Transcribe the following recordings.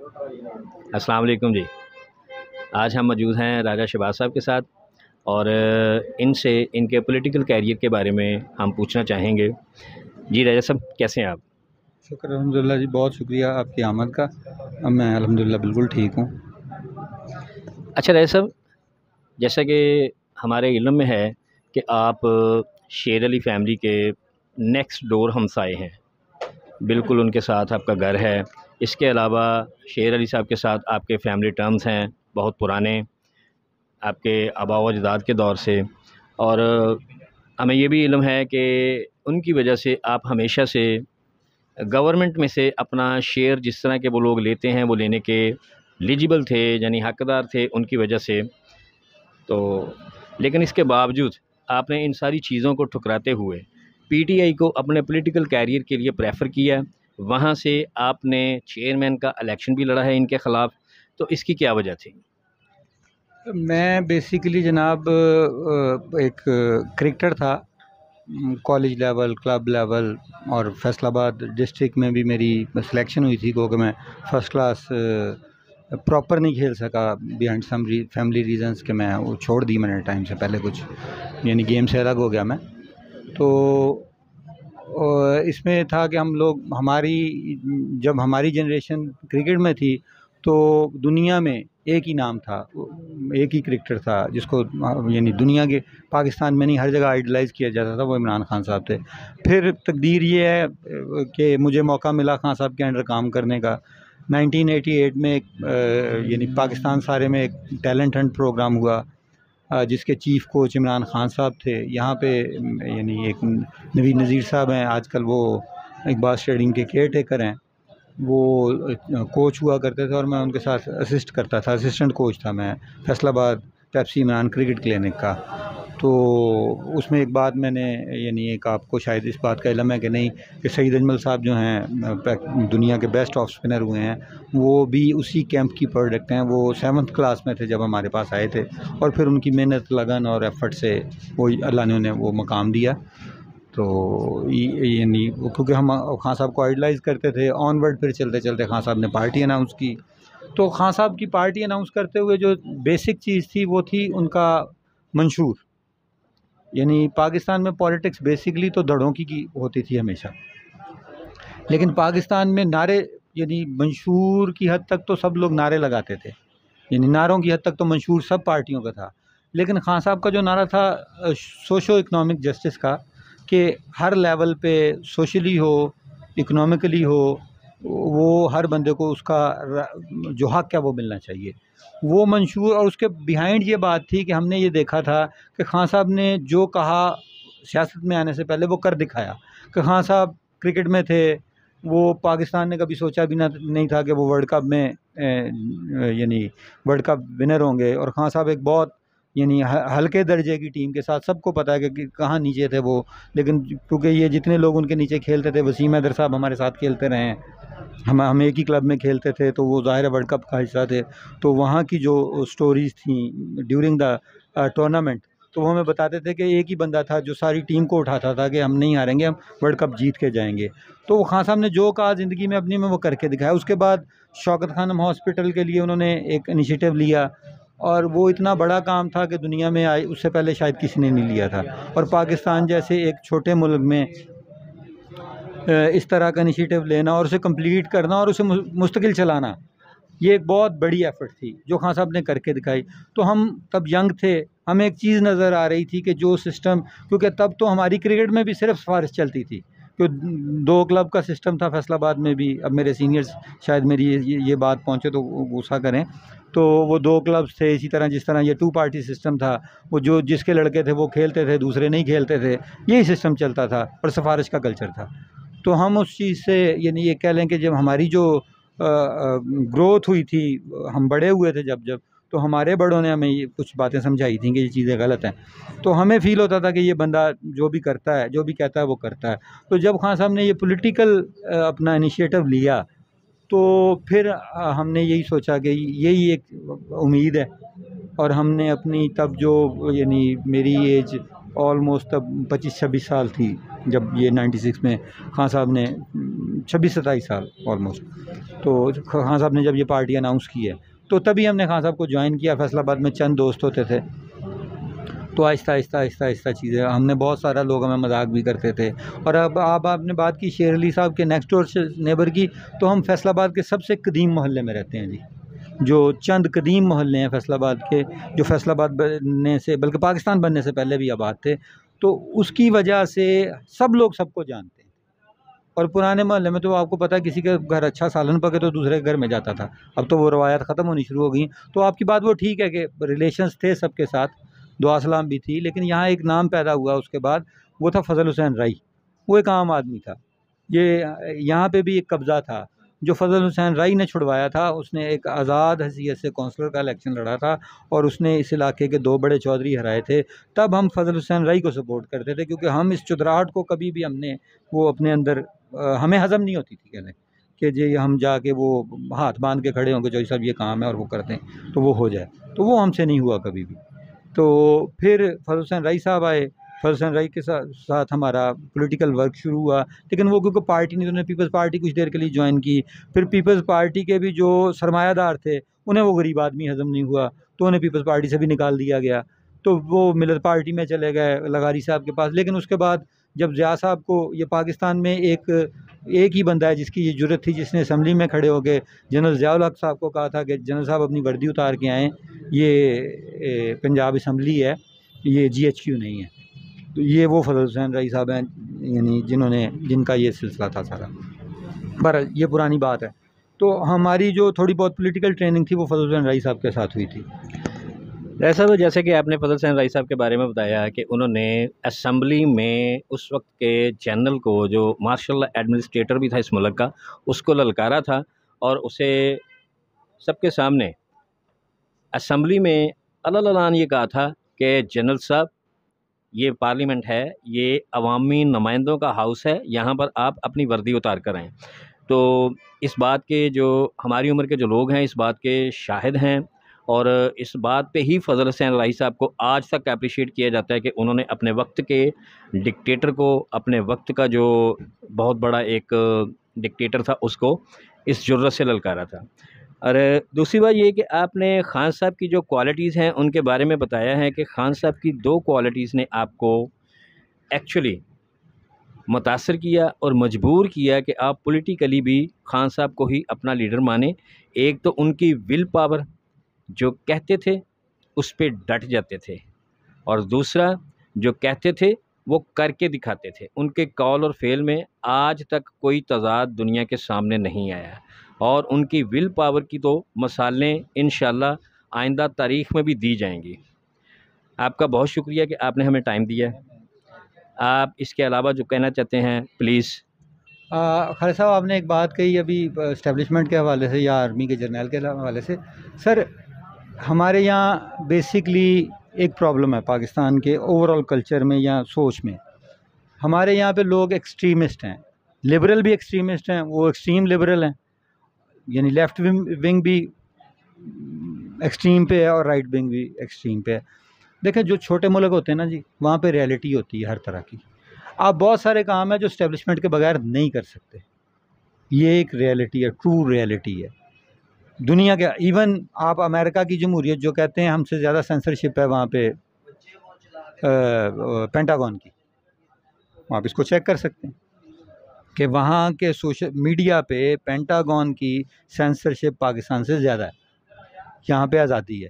अस्सलाम वालेकुम जी। आज हम मौजूद हैं राजा शहबाज साहब के साथ और इनसे इनके पॉलिटिकल कैरियर के बारे में हम पूछना चाहेंगे। जी राजा साहब, कैसे हैं आप? शुक्र अल्हम्दुलिल्लाह जी, बहुत शुक्रिया आपकी आमद का। अब मैं अल्हम्दुलिल्लाह बिल्कुल ठीक हूँ। अच्छा राजा साहब, जैसा कि हमारे इल्म में है कि आप शेर अली फैमिली के नेक्स्ट डोर हमसाए हैं, बिल्कुल उनके साथ आपका घर है। इसके अलावा शेर अली साहब के साथ आपके फैमिली टर्म्स हैं बहुत पुराने, आपके आबा व अजदाद के दौर से। और हमें ये भी इल्म है कि उनकी वजह से आप हमेशा से गवर्नमेंट में से अपना शेयर जिस तरह के वो लोग लेते हैं वो लेने के एलिजिबल थे, यानी हकदार थे उनकी वजह से। तो लेकिन इसके बावजूद आपने इन सारी चीज़ों को ठुकराते हुए पीटीआई को अपने पॉलिटिकल कैरियर के लिए प्रेफर किया। वहाँ से आपने चेयरमैन का इलेक्शन भी लड़ा है इनके ख़िलाफ़। तो इसकी क्या वजह थी? मैं बेसिकली जनाब एक क्रिकेटर था। कॉलेज लेवल, क्लब लेवल और फैसलाबाद डिस्ट्रिक्ट में भी मेरी सिलेक्शन हुई थी, क्योंकि मैं फ़र्स्ट क्लास प्रॉपर नहीं खेल सका बिहाइंड सम फैमिली रीजंस के मैं वो छोड़ दी मैंने टाइम से पहले कुछ, यानी गेम से अलग हो गया मैं। तो इसमें था कि हम लोग जब हमारी जनरेशन क्रिकेट में थी तो दुनिया में एक ही नाम था, एक ही क्रिकेटर था जिसको यानी दुनिया के पाकिस्तान में नहीं हर जगह आइडलाइज़ किया जाता था, वो इमरान खान साहब थे। फिर तकदीर ये है कि मुझे मौका मिला खान साहब के अंडर काम करने का। 1988 में यानी पाकिस्तान सारे में एक टैलेंट हंट प्रोग्राम हुआ, जिसके चीफ़ कोच इमरान खान साहब थे। यहाँ पे यानी एक नवीद नज़ीर साहब हैं, आजकल वो इकबाल स्टेडियम के केयर टेकर हैं। वो कोच हुआ करते थे और मैं उनके साथ असिस्ट करता था, असिस्टेंट कोच था मैं Faisalabad Pepsi Imran cricket clinic का। तो उसमें एक बात मैंने, यानी एक आपको शायद इस बात का इल्म है कि नहीं, कि सईद अजमल साहब जो हैं दुनिया के बेस्ट ऑफ स्पिनर हुए हैं, वो भी उसी कैंप की प्रोडक्ट हैं। वो 7th क्लास में थे जब हमारे पास आए थे, और फिर उनकी मेहनत, लगन और एफ़र्ट से वो अल्लाह ने उन्हें वो मकाम दिया। तो यानी क्योंकि हम खान साहब को आइडलाइज़ करते थे, ऑनवर्ड फिर चलते चलते खान साहब ने पार्टी अनाउंस की। तो खान साहब की पार्टी अनाउंस करते हुए जो बेसिक चीज़ थी वो थी उनका मंशूर। यानी पाकिस्तान में पॉलिटिक्स बेसिकली तो धड़ों की होती थी हमेशा, लेकिन पाकिस्तान में नारे, यानी मंशूर की हद तक तो सब लोग नारे लगाते थे, यानी नारों की हद तक तो मंशूर सब पार्टियों का था। लेकिन खान साहब का जो नारा था सोशो इकनॉमिक जस्टिस का, कि हर लेवल पे सोशली हो, इकोनॉमिकली हो, वो हर बंदे को उसका जो हक है वो मिलना चाहिए, वो मंशूर। और उसके बिहाइंड ये बात थी कि हमने ये देखा था कि खान साहब ने जो कहा सियासत में आने से पहले वो कर दिखाया। कि खान साहब क्रिकेट में थे, वो पाकिस्तान ने कभी सोचा भी नहीं था कि वो वर्ल्ड कप में यानी वर्ल्ड कप विनर होंगे। और खान साहब एक बहुत यानी हल्के दर्जे की टीम के साथ, सबको पता है कि कहाँ नीचे थे वो, लेकिन क्योंकि ये जितने लोग उनके नीचे खेलते थे, वसीम हैदर साहब हमारे साथ खेलते रहे हैं, हम एक ही क्लब में खेलते थे, तो वो ज़ाहिर है वर्ल्ड कप का हिस्सा थे। तो वहाँ की जो स्टोरीज़ थी ड्यूरिंग द टूर्नामेंट, तो वो हमें बताते थे कि एक ही बंदा था जो सारी टीम को उठाता था कि हम नहीं हारेंगे, हम वर्ल्ड कप जीत के जाएंगे। तो वो खान साहब ने जो कहा ज़िंदगी में अपनी में वो करके दिखाया। उसके बाद शौकत खानम हॉस्पिटल के लिए उन्होंने एक इनिशिएटिव लिया, और वो इतना बड़ा काम था कि दुनिया में आई उससे पहले शायद किसी ने नहीं लिया था। और पाकिस्तान जैसे एक छोटे मुल्क में इस तरह का इनिशिएटिव लेना और उसे कंप्लीट करना और उसे मुस्तकिल चलाना, ये एक बहुत बड़ी एफ़र्ट थी जो खान साहब ने करके दिखाई। तो हम तब यंग थे, हमें एक चीज़ नज़र आ रही थी कि जो सिस्टम, क्योंकि तब तो हमारी क्रिकेट में भी सिर्फ सिफारिश चलती थी, क्योंकि 2 क्लब का सिस्टम था फैसलाबाद में भी। अब मेरे सीनियर्स शायद मेरी ये बात पहुँचे तो गुस्सा करें, तो वो 2 क्लब्स थे। इसी तरह जिस तरह ये 2 पार्टी सिस्टम था, वो जो जिसके लड़के थे वो खेलते थे, दूसरे नहीं खेलते थे, यही सिस्टम चलता था और सिफारिश का कल्चर था। तो हम उस चीज़ से, यानी ये कह लें कि जब हमारी जो ग्रोथ हुई थी, हम बड़े हुए थे जब तो हमारे बड़ों ने हमें ये कुछ बातें समझाई थी कि ये चीज़ें गलत हैं। तो हमें फ़ील होता था कि ये बंदा जो भी करता है, जो भी कहता है वो करता है। तो जब खान साहब ने ये पॉलिटिकल अपना इनिशिएटिव लिया, तो फिर हमने यही सोचा कि यही एक उम्मीद है। और हमने अपनी तब जो, यानी मेरी एज ऑलमोस्ट तब 25-26 साल थी जब ये 96 में खान साहब ने 26-27 साल ऑलमोस्ट, तो खान साहब ने जब ये पार्टी अनाउंस की है तो तभी हमने खान साहब को ज्वाइन किया। फैसलाबाद में चंद दोस्त होते थे, तो आहिस्ता आहिस्ता आहिस्ता आहिस्ता चीज़ें, हमने बहुत सारा लोग हमें मजाक भी करते थे। और अब आपने बात की शेर अली साहब के नेक्स्ट डोर से नेबर की, तो हम फैसलाबाद के सबसे कदीम मोहल्ले में रहते हैं जी। जो चंद कदीम मोहल्ले हैं फैसलाबाद के, जो फैसलाबाद बनने से, बल्कि पाकिस्तान बनने से पहले भी आबाद थे, तो उसकी वजह से सब लोग सबको जानते हैं। और पुराने मोहल्ले में तो आपको पता है, किसी के घर अच्छा सालन पके तो दूसरे के घर में जाता था। अब तो वो रवायत ख़त्म होनी शुरू हो गई। तो आपकी बात वो ठीक है कि रिलेशंस थे सबके साथ, दुआ सलाम भी थी, लेकिन यहाँ एक नाम पैदा हुआ उसके बाद, वो था फजल हुसैन राई। वो एक आम आदमी था। ये यहाँ पे भी एक कब्ज़ा था जो फजल हुसैन राई ने छुड़वाया था। उसने एक आज़ाद हैसियत से कौंसलर का इलेक्शन लड़ा था और उसने इस इलाके के 2 बड़े चौधरी हराए थे। तब हम फजल हुसैन राई को सपोर्ट करते थे, क्योंकि हम इस चुदराहट को कभी भी हमने वो अपने अंदर हमें हज़म नहीं होती थी कहने कि जी हम जाके वो हाथ बांध के खड़े होंगे, जो साहब ये काम है और वो करते हैं तो वो हो जाए, तो वो हमसे नहीं हुआ कभी भी। तो फिर फजल हुसैन राई साहब आए। फजल हुसैन राई के साथ हमारा पॉलिटिकल वर्क शुरू हुआ, लेकिन वो क्योंकि पार्टी नहीं, तो उन्होंने पीपल्स पार्टी कुछ देर के लिए ज्वाइन की। फिर पीपल्स पार्टी के भी जो सरमायादार थे, उन्हें वो गरीब आदमी हज़म नहीं हुआ, तो उन्हें पीपल्स पार्टी से भी निकाल दिया गया। तो वो मिलत पार्टी में चले गए लगारी साहब के पास। लेकिन उसके बाद जब ज़िया साहब को, ये पाकिस्तान में एक ही बंदा है जिसकी ये जुर्रत थी, जिसने असम्बली में खड़े होकर जनरल ज़ियाउल हक साहब को कहा था कि जनरल साहब अपनी वर्दी उतार के आएँ, ये पंजाब असम्बली है, ये GHQ नहीं है। तो ये वो फजल हुसैन राई साहब हैं, यानी जिनका ये सिलसिला था सारा। पर ये पुरानी बात है। तो हमारी जो थोड़ी बहुत पॉलिटिकल ट्रेनिंग थी वो फजल हुसैन राई साहब के साथ हुई थी। राय साहब, जैसे कि आपने फजल हुसैन राई साहब के बारे में बताया कि उन्होंने असम्बली में उस वक्त के जनरल को, जो मार्शल एडमिनिस्ट्रेटर भी था इस मुल्क का, उसको ललकारा था और उसे सबके सामने असम्बली में अललान ये कहा था कि जनरल साहब, ये पार्लियामेंट है, ये अवामी नुमाइंदों का हाउस है, यहाँ पर आप अपनी वर्दी उतार कर आएँ। तो इस बात के, जो हमारी उम्र के जो लोग हैं, इस बात के शाहिद हैं, और इस बात पे ही फजल हुसैन राई साहब को आज तक अप्रिशिएट किया जाता है कि उन्होंने अपने वक्त के डिक्टेटर को, अपने वक्त का जो बहुत बड़ा एक डिक्टेटर था, उसको इस जुर्रत से ललकारा था। और दूसरी बात ये कि आपने ख़ान साहब की जो क्वालिटीज़ हैं उनके बारे में बताया है कि ख़ान साहब की 2 क्वालिटीज़ ने आपको एक्चुअली मुतासर किया और मजबूर किया कि आप पॉलिटिकली भी ख़ान साहब को ही अपना लीडर माने। एक तो उनकी विल पावर, जो कहते थे उस पे डट जाते थे, और दूसरा जो कहते थे वो करके दिखाते थे। उनके कौल और फ़ेल में आज तक कोई तज़ाद दुनिया के सामने नहीं आया, और उनकी विल पावर की तो मिसालें इंशाअल्लाह आइंदा तारीख़ में भी दी जाएंगी। आपका बहुत शुक्रिया कि आपने हमें टाइम दिया। आप इसके अलावा जो कहना चाहते हैं प्लीज़। खालिद साहब, आपने एक बात कही अभी इस्टेब्लिशमेंट के हवाले से या आर्मी के जर्नल के हवाले से। सर, हमारे यहाँ बेसिकली एक प्रॉब्लम है पाकिस्तान के ओवरऑल कल्चर में या सोच में। हमारे यहाँ पे लोग एक्सट्रीमिस्ट हैं, लिबरल भी एक्सट्रीमिस्ट हैं, वो एक्सट्रीम लिबरल हैं, यानी लेफ़्ट विंग भी एक्सट्रीम पे है और राइट विंग भी एक्सट्रीम पे है। देखें, जो छोटे मुल्क होते हैं ना जी, वहाँ पे रियलिटी होती है हर तरह की। आप बहुत सारे काम है जो इस्टेब्लिशमेंट के बगैर नहीं कर सकते, ये एक रियलिटी है, ट्रू रियलिटी है दुनिया के। इवन आप अमेरिका की जमहूरियत जो कहते हैं हमसे ज़्यादा सेंसरशिप है वहाँ पे पेंटागन की, आप इसको चेक कर सकते हैं कि वहाँ के सोशल मीडिया पे पेंटागन की सेंसरशिप पाकिस्तान से ज़्यादा है। यहाँ पे आज़ादी है,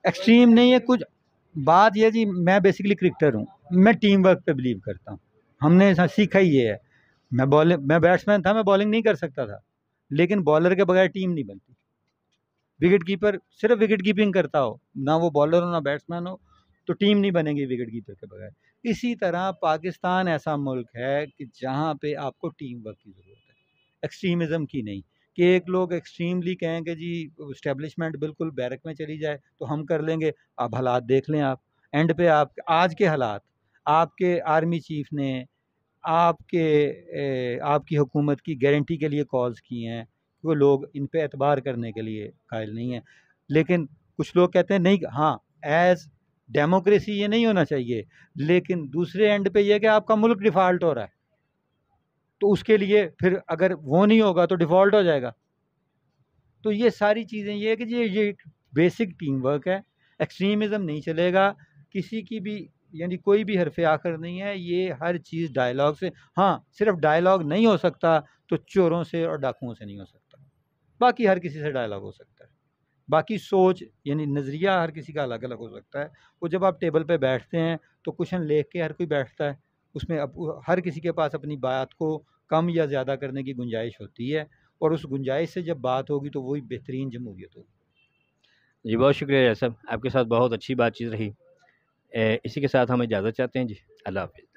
एक्सट्रीम नहीं है कुछ। बात यह जी, मैं बेसिकली क्रिकेटर हूँ, मैं टीम वर्क पे बिलीव करता हूँ। हमने सीखा ही ये है। मैं बैट्समैन था, मैं बॉलिंग नहीं कर सकता था, लेकिन बॉलर के बगैर टीम नहीं बनती। विकेट कीपर सिर्फ विकेट कीपिंग करता हो, ना वो बॉलर हो ना बैट्समैन हो, तो टीम नहीं बनेगी विकेट कीपर के बगैर। इसी तरह पाकिस्तान ऐसा मुल्क है कि जहाँ पे आपको टीम वर्क की ज़रूरत है, एक्सट्रीमिज़म की नहीं। कि एक लोग एक्सट्रीमली कहें कि जी इस्टेब्लिशमेंट बिल्कुल बैरक में चली जाए तो हम कर लेंगे। अब हालात देख लें आप, एंड पे आप आज के हालात, आपके आर्मी चीफ ने आपकी हुकूमत की गारंटी के लिए कॉल्स की हैं, वो लोग इन पे एतबार करने के लिए कायल नहीं हैं। लेकिन कुछ लोग कहते हैं नहीं, हाँ, एज़ डेमोक्रेसी ये नहीं होना चाहिए, लेकिन दूसरे एंड पे ये कि आपका मुल्क डिफ़ॉल्ट हो रहा है, तो उसके लिए फिर अगर वो नहीं होगा तो डिफ़ॉल्ट हो जाएगा। तो ये सारी चीज़ें ये है कि ये बेसिक टीम वर्क है, एक्सट्रीमिज़म नहीं चलेगा, किसी की भी यानी कोई भी हरफ़े आखिर नहीं है, ये हर चीज़ डायलॉग से, हाँ, सिर्फ डायलॉग नहीं हो सकता तो चोरों से और डाकुओं से नहीं हो सकता, बाकी हर किसी से डायलॉग हो सकता है। बाकी सोच यानी नज़रिया हर किसी का अलग-अलग हो सकता है। वो जब आप टेबल पे बैठते हैं तो क्वेश्चन लेख के हर कोई बैठता है, उसमें अब हर किसी के पास अपनी बात को कम या ज़्यादा करने की गुंजाइश होती है, और उस गुंजाइश से जब बात होगी तो वही बेहतरीन जमहूरियत होगी। जी, बहुत शुक्रिया साहब, आपके साथ बहुत अच्छी बातचीत रही। इसी के साथ हम इजाज़त चाहते हैं जी। अल्लाह हाफ़िज़।